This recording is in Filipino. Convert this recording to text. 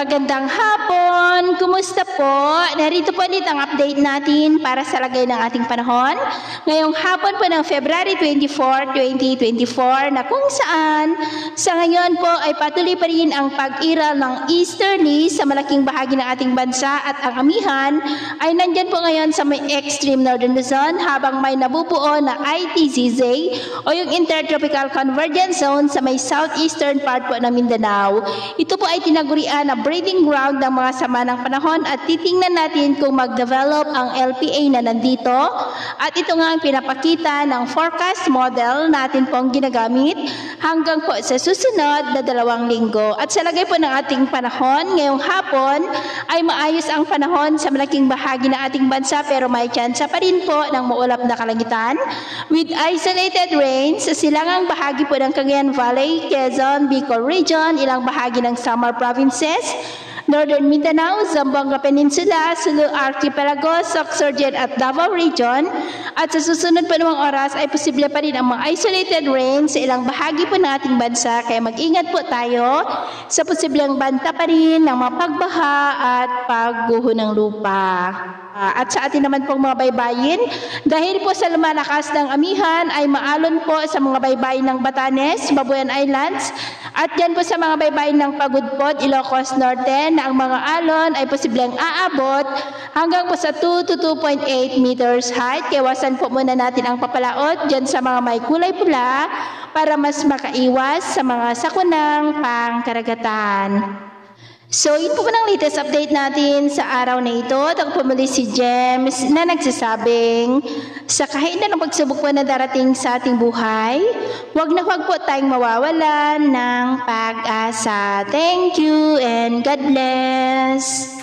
Magandang hapon! Kumusta po? Narito po ulit ang update natin para sa lagay ng ating panahon. Ngayong hapon po ng February 24, 2024 na kung saan sa ngayon po ay patuloy pa rin ang pag-iral ng easterly sa malaking bahagi ng ating bansa at ang amihan ay nandyan po ngayon sa may extreme northern Luzon habang may nabubuo na ITZZ o yung Intertropical Convergence Zone sa may southeastern part po ng Mindanao. Ito po ay tinagurian na breeding ground ng mga sama ng panahon at titingnan natin kung mag-develop ang LPA na nandito. At ito nga ang pinapakita ng forecast model natin pong ginagamit hanggang po sa susunod na 2 linggo. At sa lagay po ng ating panahon, ngayong hapon ay maayos ang panahon sa malaking bahagi ng ating bansa pero may tsansa pa rin po ng maulap na kalangitan with isolated rains sa silangang bahagi po ng Cagayan Valley, Quezon, Bicol Region, ilang bahagi ng Samar Provinces, Northern Mindanao, Zamboanga Peninsula, Sulu Archipelago, Sorsogon at Davao Region. At sa susunod pa namang oras ay posible pa rin ang mga isolated rain sa ilang bahagi po ng ating bansa. Kaya mag-ingat po tayo sa posibleng banta pa rin ng mga pagbaha at pagguho ng lupa. At sa atin naman pong mga baybayin, dahil po sa lumalakas ng amihan ay maalon po sa mga baybayin ng Batanes, Babuyan Islands, at yan po sa mga baybayin ng Pagudpod, Ilocos Norte na ang mga alon ay posibleng aabot hanggang po sa 2 to 2.8 meters height. Kaya wasan po muna natin ang papalaot dyan sa mga may kulay pula para mas makaiwas sa mga sakunang pangkaragatan. So, yun po ng latest update natin sa araw na ito. Ako po muli si James na nagsasabing sa kahit na ng pagsubok po na darating sa ating buhay, huwag po tayong mawawalan ng pag-asa. Thank you and God bless!